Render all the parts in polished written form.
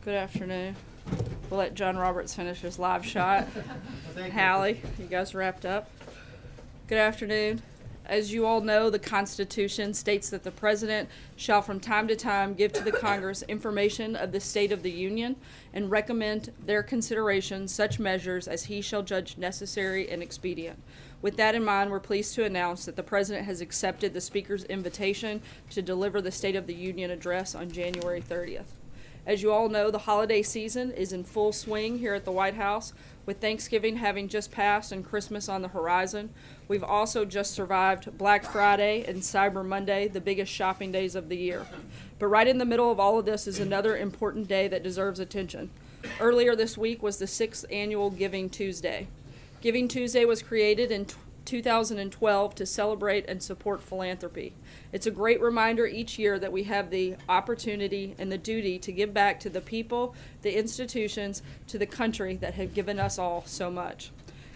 Good afternoon. We'll let John Roberts finish his live shot. Hallie, you guys wrapped up? Good afternoon. As you all know, the Constitution states that the President shall from time to time give to the Congress information of the state of the Union and recommend their consideration such measures as he shall judge necessary and expedient. With that in mind, we're pleased to announce that the President has accepted the Speaker's invitation to deliver the State of the Union address on January 30th. As you all know, the holiday season is in full swing here at the White House, with Thanksgiving having just passed and Christmas on the horizon. We've also just survived Black Friday and Cyber Monday, the biggest shopping days of the year. But right in the middle of all of this is another important day that deserves attention. Earlier this week was the 6th annual Giving Tuesday. Giving Tuesday was created in 2012 to celebrate and support philanthropy. It's a great reminder each year that we have the opportunity and the duty to give back to the people, the institutions, to the country that have given us all so much.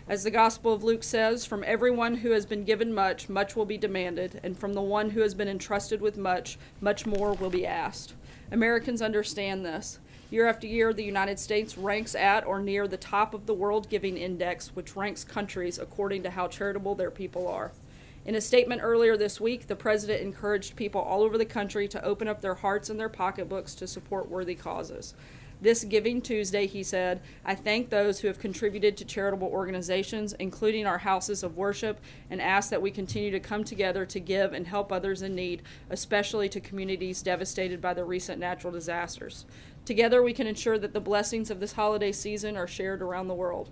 As the Gospel of Luke says, from everyone who has been given much, much will be demanded, and from the one who has been entrusted with much, much more will be asked. Americans understand this. Year after year, the United States ranks at or near the top of the World Giving Index, which ranks countries according to how charitable their people are. In a statement earlier this week, the President encouraged people all over the country to open up their hearts and their pocketbooks to support worthy causes. This Giving Tuesday, he said, I thank those who have contributed to charitable organizations, including our houses of worship, and ask that we continue to come together to give and help others in need, especially to communities devastated by the recent natural disasters. Together, we can ensure that the blessings of this holiday season are shared around the world.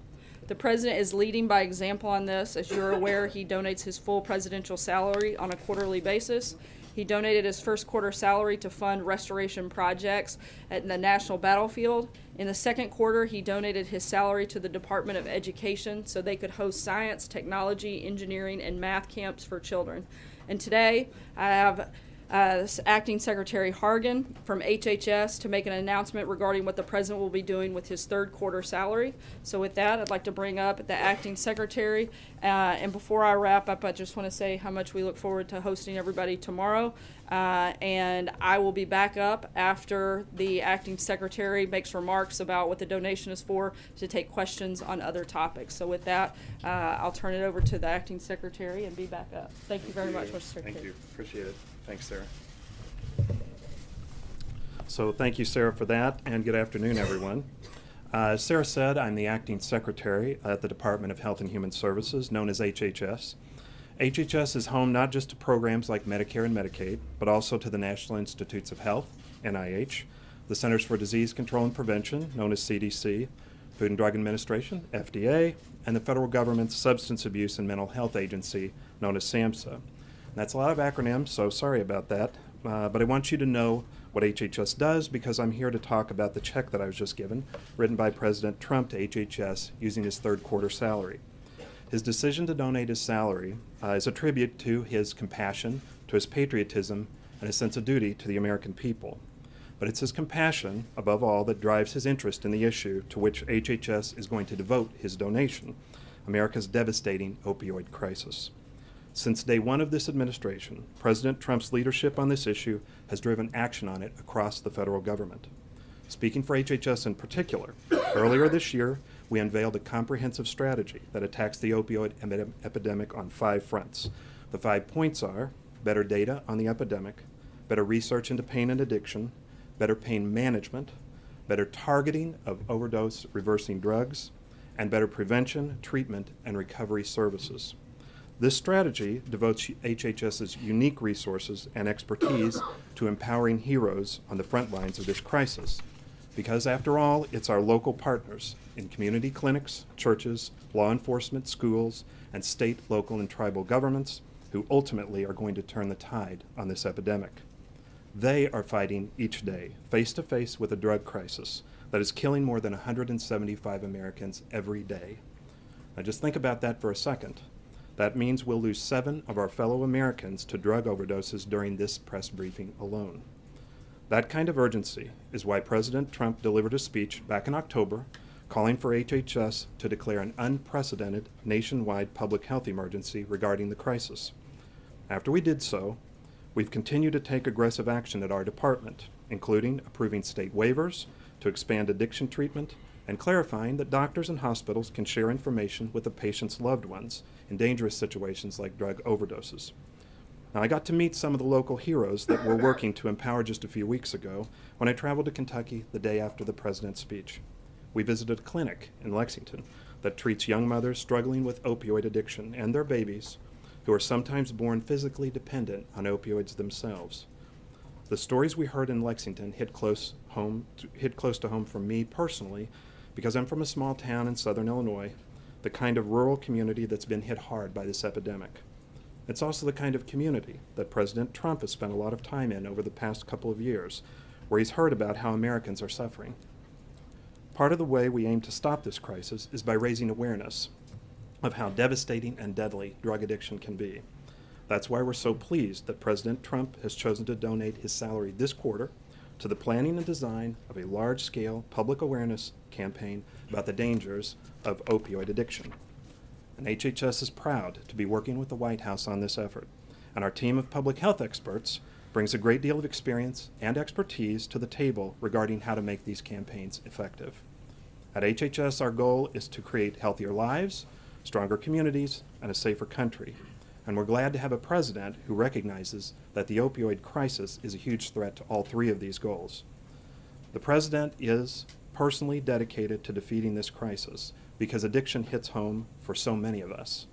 The President is leading by example on this. As you're aware, he donates his full presidential salary on a quarterly basis. He donated his first quarter salary to fund restoration projects at the National Battlefield. In the second quarter, he donated his salary to the Department of Education so they could host science, technology, engineering, and math camps for children. And today, I have Acting Secretary Hargan from HHS to make an announcement regarding what the President will be doing with his third quarter salary. So with that, I'd like to bring up the Acting Secretary. And before I wrap up, I just want to say how much we look forward to hosting everybody tomorrow. And I will be back up after the Acting Secretary makes remarks about what the donation is for to take questions on other topics. So with that, I'll turn it over to the Acting Secretary and be back up. Thank you very much, Mr. Secretary. Thank you. Appreciate it. Thanks, Sarah. So thank you, Sarah, for that, and good afternoon, everyone. As Sarah said, I'm the Acting Secretary at the Department of Health and Human Services, known as HHS. HHS is home not just to programs like Medicare and Medicaid, but also to the National Institutes of Health, NIH, the Centers for Disease Control and Prevention, known as CDC, Food and Drug Administration, FDA, and the federal government's Substance Abuse and Mental Health Agency, known as SAMHSA. That's a lot of acronyms, so sorry about that, but I want you to know what HHS does because I'm here to talk about the check that I was just given, written by President Trump to HHS using his third quarter salary. His decision to donate his salary is a tribute to his compassion, to his patriotism, and his sense of duty to the American people. But it's his compassion, above all, that drives his interest in the issue to which HHS is going to devote his donation, America's devastating opioid crisis. Since day one of this administration, President Trump's leadership on this issue has driven action on it across the federal government. Speaking for HHS in particular, earlier this year, we unveiled a comprehensive strategy that attacks the opioid epidemic on 5 fronts. The 5 points are better data on the epidemic, better research into pain and addiction, better pain management, better targeting of overdose reversing drugs, and better prevention, treatment, and recovery services. This strategy devotes HHS's unique resources and expertise to empowering heroes on the front lines of this crisis. Because after all, it's our local partners in community clinics, churches, law enforcement, schools, and state, local, and tribal governments who ultimately are going to turn the tide on this epidemic. They are fighting each day, face to face with a drug crisis that is killing more than 175 Americans every day. Now just think about that for a second. That means we'll lose 7 of our fellow Americans to drug overdoses during this press briefing alone. That kind of urgency is why President Trump delivered a speech back in October calling for HHS to declare an unprecedented nationwide public health emergency regarding the crisis. After we did so, we've continued to take aggressive action at our department, including approving state waivers to expand addiction treatment, and clarifying that doctors and hospitals can share information with the patient's loved ones in dangerous situations like drug overdoses. Now, I got to meet some of the local heroes that we're working to empower just a few weeks ago when I traveled to Kentucky the day after the president's speech. We visited a clinic in Lexington that treats young mothers struggling with opioid addiction and their babies who are sometimes born physically dependent on opioids themselves. The stories we heard in Lexington hit close to home for me personally because I'm from a small town in southern Illinois, the kind of rural community that's been hit hard by this epidemic. It's also the kind of community that President Trump has spent a lot of time in over the past couple of years, where he's heard about how Americans are suffering. Part of the way we aim to stop this crisis is by raising awareness of how devastating and deadly drug addiction can be. That's why we're so pleased that President Trump has chosen to donate his salary this quarter to the planning and design of a large-scale public awareness campaign about the dangers of opioid addiction. And HHS is proud to be working with the White House on this effort, and our team of public health experts brings a great deal of experience and expertise to the table regarding how to make these campaigns effective. At HHS, our goal is to create healthier lives, stronger communities, and a safer country. And we're glad to have a president who recognizes that the opioid crisis is a huge threat to all three of these goals. The president is personally dedicated to defeating this crisis because addiction hits home for so many of us.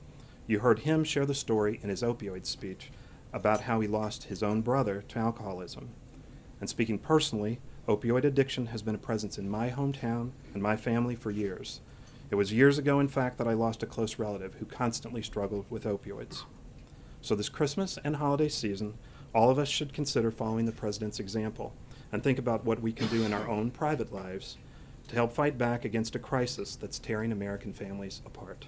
You heard him share the story in his opioid speech about how he lost his own brother to alcoholism. And speaking personally, opioid addiction has been a presence in my hometown and my family for years. It was years ago, in fact, that I lost a close relative who constantly struggled with opioids. So this Christmas and holiday season, all of us should consider following the president's example and think about what we can do in our own private lives to help fight back against a crisis that's tearing American families apart.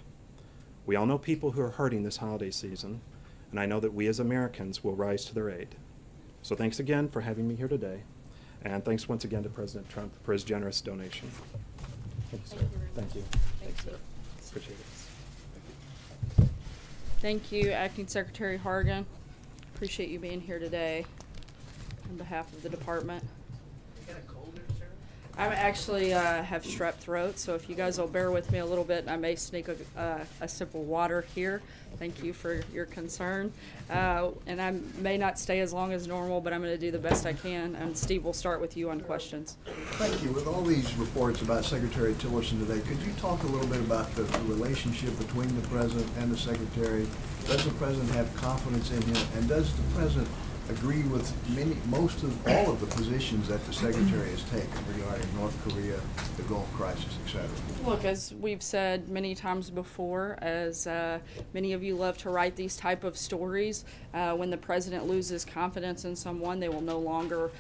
We all know people who are hurting this holiday season, and I know that we as Americans will rise to their aid. So thanks again for having me here today, and thanks once again to President Trump for his generous donation. Thank you, sir. Thank you. Thanks, sir. Appreciate it. Thank you, Acting Secretary Hargan. Appreciate you being here today on behalf of the department. You got a cold there, Sarah? I actually have strep throat, so if you guys will bear with me a little bit, I may sneak a sip of water here. Thank you for your concern. And I may not stay as long as normal, but I'm going to do the best I can. And Steve, we'll start with you on questions. Thank you. With all these reports about Secretary Tillerson today, could you talk a little bit about the relationship between the President and the Secretary? Does the President have confidence in him? And does the President agree with all of the positions that the Secretary has taken regarding North Korea, the Gulf crisis, etc.? Look, as we've said many times before, as many of you love to write these type of stories, when the president loses confidence in someone, they will no longer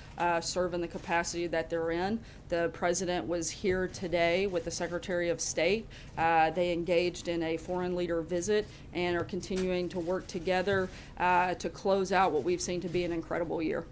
serve in the capacity that they're in. The president was here today with the Secretary of State. They engaged in a foreign leader visit and are continuing to work together to close out what we've seen to be an incredible year.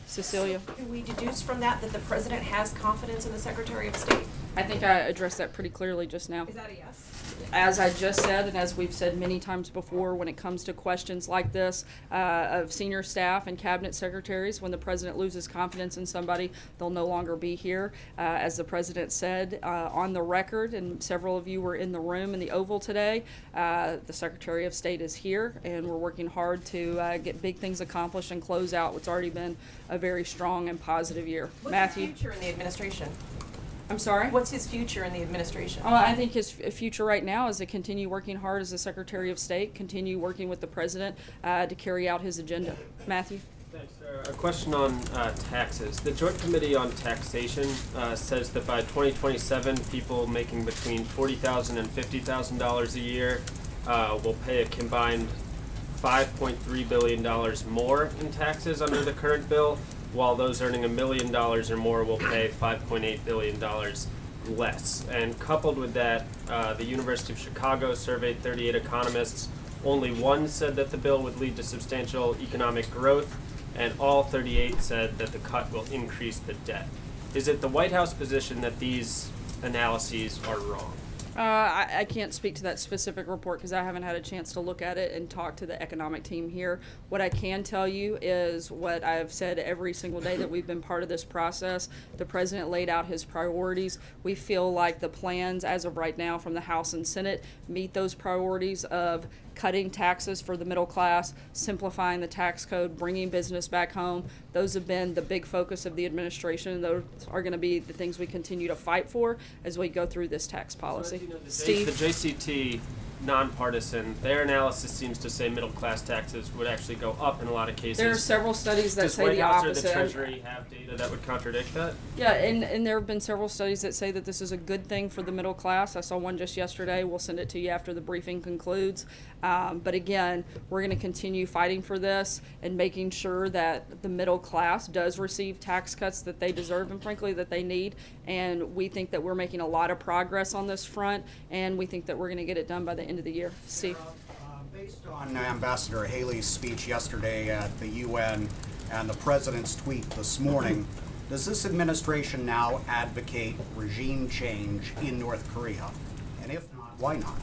Cecilia? Can we deduce from that that the president has confidence in the Secretary of State? I think I addressed that pretty clearly just now. Is that a yes? As I just said, and as we've said many times before, when it comes to questions like this of senior staff and cabinet secretaries, when the president loses confidence in somebody, they'll no longer be here. As the president said on the record, and several of you were in the room in the Oval today, the Secretary of State is here, and we're working hard to get big things accomplished and close out what's already been a very strong and positive year. What's Matthew? his future in the administration? I'm sorry? What's his future in the administration? I think his future right now is to continue working hard as the Secretary of State, continue working with the President to carry out his agenda. Matthew? Thanks, Sarah. A question on taxes. The Joint Committee on Taxation says that by 2027, people making between $40,000 and $50,000 a year will pay a combined $5.3 billion more in taxes under the current bill, while those earning $1 million or more will pay $5.8 billion less. And coupled with that, the University of Chicago surveyed 38 economists. Only one said that the bill would lead to substantial economic growth, and all 38 said that the cut will increase the debt. Is it the White House position that these analyses are wrong? I can't speak to that specific report because I haven't had a chance to look at it and talk to the economic team here. What I can tell you is what I've said every single day that we've been part of this process. The president laid out his priorities. We feel like the plans as of right now from the House and Senate meet those priorities of cutting taxes for the middle class, simplifying the tax code, bringing business back home. Those have been the big focus of the administration. Those are going to be the things we continue to fight for as we go through this tax policy. So, the Steve? JCT, nonpartisan, their analysis seems to say middle class taxes would actually go up in a lot of cases. There are several studies that Does say White the House or opposite. the Treasury have data that would contradict that? Yeah, and there have been several studies that say that this is a good thing for the middle class. I saw one just yesterday. We'll send it to you after the briefing concludes. But again, we're going to continue fighting for this and making sure that the middle class does receive tax cuts that they deserve and frankly that they need. And we think that we're making a lot of progress on this front, and we think that we're going to get it done by the end of the year. Steve? Based on Ambassador Haley's speech yesterday at the UN and the president's tweet this morning, does this administration now advocate regime change in North Korea? And if not, why not?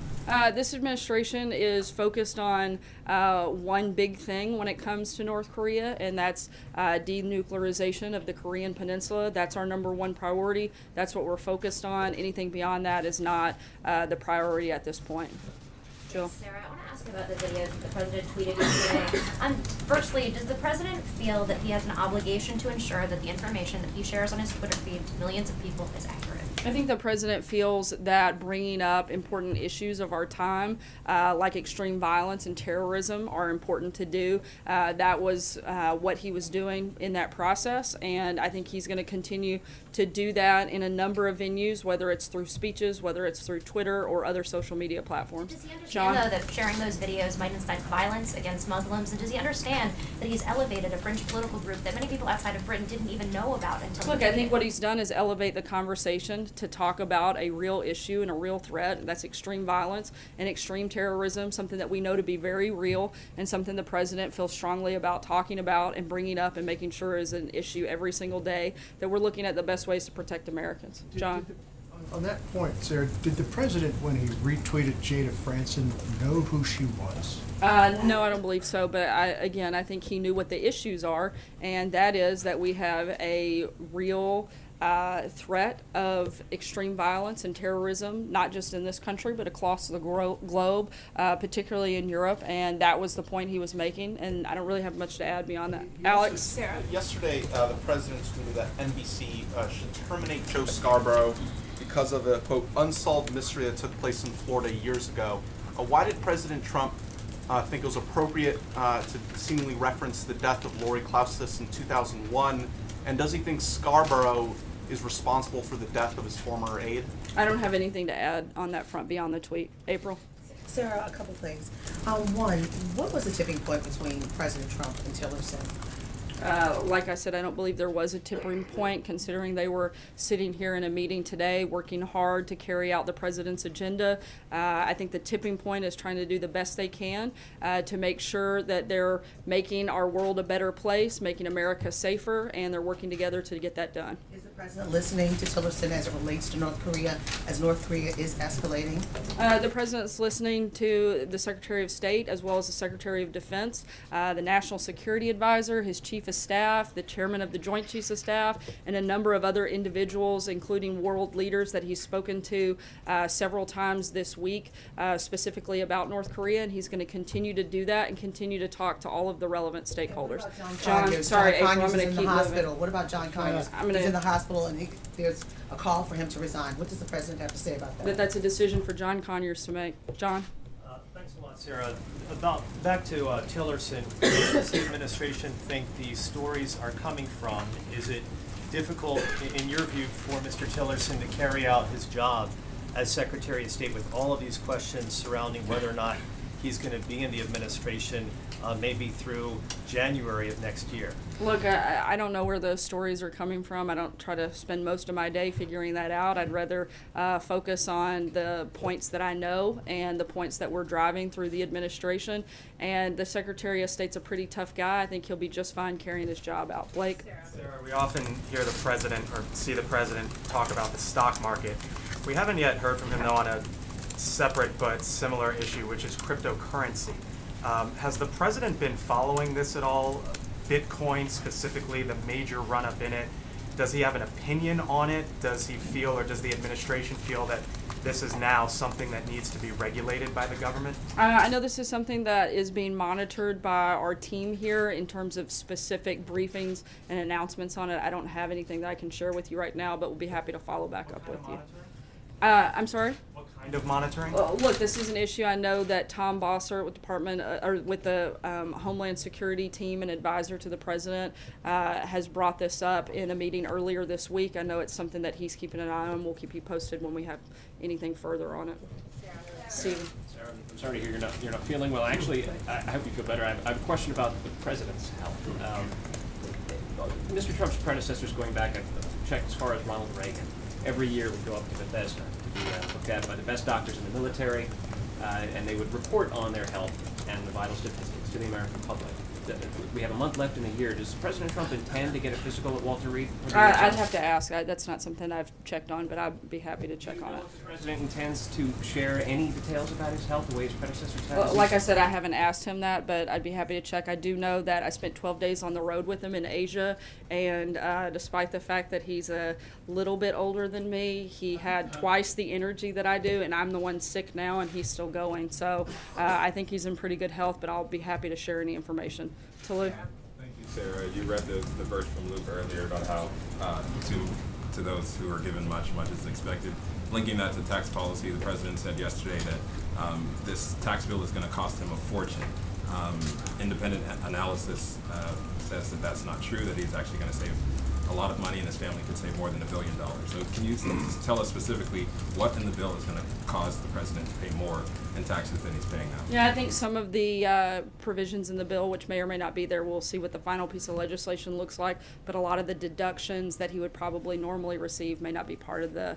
This administration is focused on one big thing when it comes to North Korea, and that's denuclearization of the Korean Peninsula. That's our number one priority. That's what we're focused on. Anything beyond that is not the priority at this point. Jill? Sarah, I want to ask about the videos that the president tweeted yesterday. Firstly, does the president feel that he has an obligation to ensure that the information that he shares on his Twitter feed to millions of people is accurate? I think the president feels that bringing up important issues of our time, like extreme violence and terrorism, are important to do. That was what he was doing in that process, and I think he's going to continue to do that in a number of venues, whether it's through speeches, whether it's through Twitter or other social media platforms. Does he understand, John? though, that sharing those videos might incite violence against Muslims? And does he understand that he's elevated a fringe political group that many people outside of Britain didn't even know about until Look, I think what he's done is elevate the conversation to talk about a real issue and a real threat, and that's extreme violence and extreme terrorism, something that we know to be very real and something the president feels strongly about talking about and bringing up and making sure is an issue every single day, that we're looking at the best ways to protect Americans. John? On that point, Sarah, did the president, when he retweeted Jada Franson, know who she was? No, I don't believe so, but I think he knew what the issues are, and that is that we have a real threat of extreme violence and terrorism, not just in this country, but across the globe, particularly in Europe, and that was the point he was making, and I don't really have much to add beyond that. Alex? Sarah? Yesterday, the president tweeted that NBC should terminate Joe Scarborough because of a, quote, unsolved mystery that took place in Florida years ago. Why did President Trump think it was appropriate to seemingly reference the death of Lori Klaustis in 2001? And does he think Scarborough is responsible for the death of his former aide? I don't have anything to add on that front beyond the tweet. April? Sarah, a couple things. One, what was the tipping point between President Trump and Tillerson? Like I said, I don't believe there was a tipping point, considering they were sitting here in a meeting today working hard to carry out the president's agenda. I think the tipping point is trying to do the best they can to make sure that they're making our world a better place, making America safer, and they're working together to get that done. Is the president listening to Tillerson as it relates to North Korea, as North Korea is escalating? The president's listening to the Secretary of State as well as the Secretary of Defense, the National Security Advisor, his Chief of Staff, the Chairman of the Joint Chiefs of Staff, and a number of other individuals, including world leaders that he's spoken to several times this week, specifically about North Korea, and he's going to continue to do that and continue to talk to all of the relevant stakeholders. John, sorry, April, I'm going to in the keep hospital. moving. What about John Conyers? I'm gonna- He's in the hospital and there's a call for him to resign. What does the president have to say about that? That's a decision for John Conyers to make. John? Thanks a lot, Sarah. Back to Tillerson, where does the administration think these stories are coming from? Is it difficult, in your view, for Mr. Tillerson to carry out his job as Secretary of State with all of these questions surrounding whether or not he's going to be in the administration maybe through January of next year? Look, I don't know where those stories are coming from. I don't try to spend most of my day figuring that out. I'd rather focus on the points that I know and the points that we're driving through the administration. And the Secretary of State's a pretty tough guy. I think he'll be just fine carrying his job out. Blake? Sarah, we often hear the president or see the president talk about the stock market. We haven't yet heard from him, though, on a separate but similar issue, which is cryptocurrency. Has the president been following this at all? Bitcoin specifically, the major run-up in it. Does he have an opinion on it? Does he feel, or does the administration feel that this is now something that needs to be regulated by the government? I know this is something that is being monitored by our team here in terms of specific briefings and announcements on it. I don't have anything that I can share with you right now, but we'll be happy to follow back up with you. I'm sorry? What kind of monitoring? Look, this is an issue. I know that Tom Bosser with the Homeland Security team and advisor to the president has brought this up in a meeting earlier this week. I know it's something that he's keeping an eye on. We'll keep you posted when we have anything further on it. Steven. Sarah, I'm sorry to hear you're not feeling well. Actually, I hope you feel better. I have a question about the president's health. Mr. Trump's predecessors, going back, I've checked as far as Ronald Reagan. Every year we'd go up to Bethesda to be looked at by the best doctors in the military, and they would report on their health and the vital statistics to the American public. We have a month left in the year. Does President Trump intend to get a physical at Walter Reed? I'd have to ask. That's not something I've checked on, but I'd be happy to check on it. If the president intends to share any details about his health the way his predecessors have? Well, like I said, I haven't asked him that, but I'd be happy to check. I do know that I spent 12 days on the road with him in Asia, and despite the fact that he's a little bit older than me, he had twice the energy that I do, and I'm the one sick now, and he's still going. So I think he's in pretty good health, but I'll be happy to share any information. Tolu? Thank you, Sarah. You read the verse from Luke earlier about how to those who are given much, much is expected. Linking that to tax policy, the president said yesterday that this tax bill is going to cost him a fortune. Independent analysis says that that's not true, that he's actually going to save a lot of money and his family could save more than $1 billion. So can you tell us specifically what in the bill is going to cause the president to pay more in taxes than he's paying now? Yeah, I think some of the provisions in the bill, which may or may not be there, we'll see what the final piece of legislation looks like, but a lot of the deductions that he would probably normally receive may not be part of the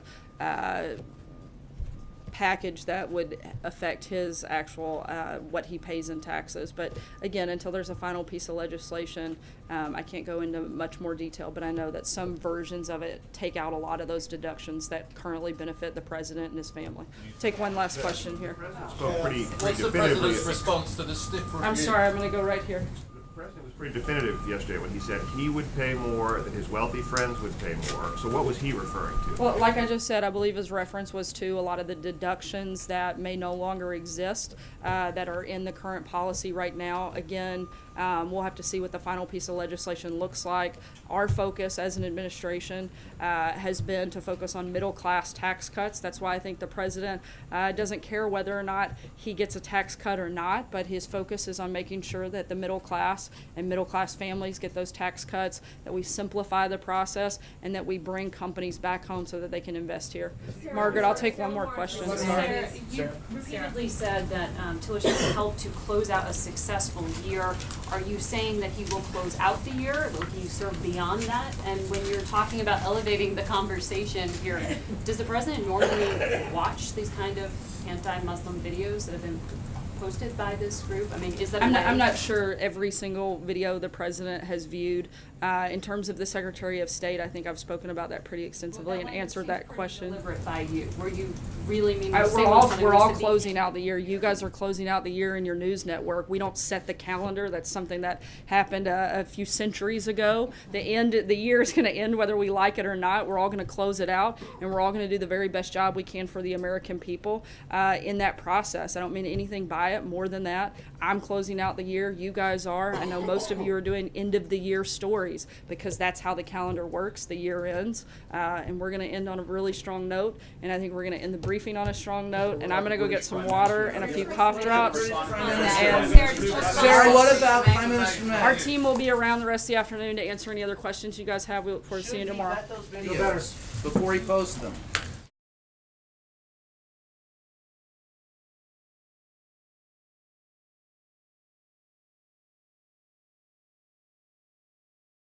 package that would affect his actual what he pays in taxes. But again, until there's a final piece of legislation, I can't go into much more detail, but I know that some versions of it take out a lot of those deductions that currently benefit the president and his family. Take one last question here. Spoke pretty definitively. Response to the stiff review? I'm sorry, I'm going to go right here. The president was pretty definitive yesterday when he said he would pay more, that his wealthy friends would pay more. So what was he referring to? Well, like I just said, I believe his reference was to a lot of the deductions that may no longer exist that are in the current policy right now. Again, we'll have to see what the final piece of legislation looks like. Our focus as an administration has been to focus on middle-class tax cuts. That's why I think the president doesn't care whether or not he gets a tax cut or not, but his focus is on making sure that the middle class and middle-class families get those tax cuts, that we simplify the process, and that we bring companies back home so that they can invest here. Margaret, I'll take one more question. Sarah, you repeatedly said that Tillerson helped to close out a successful year. Are you saying that he will close out the year? Will he serve beyond that? And when you're talking about elevating the conversation here, does the president normally watch these kind of anti-Muslim videos that have been posted by this group? I mean, is that I'm not sure every single video the president has viewed. In terms of the Secretary of State, I think I've spoken about that pretty extensively and answered that question. Deliberate by you. Were you really meaning to say we're all closing out the year. You guys are closing out the year in your news network. We don't set the calendar. That's something that happened a few centuries ago. The year is going to end whether we like it or not. We're all going to close it out, and we're all going to do the very best job we can for the American people in that process. I don't mean anything by it more than that. I'm closing out the year. You guys are. I know most of you are doing end of the year stories because that's how the calendar works. The year ends, and we're going to end on a really strong note, and I think we're going to end the briefing on a strong note, and I'm going to go get some water and a few cough drops. And Sarah, what about Prime Minister Matt? Our team will be around the rest of the afternoon to answer any other questions you guys have. We look forward to seeing you tomorrow. Before he posts them.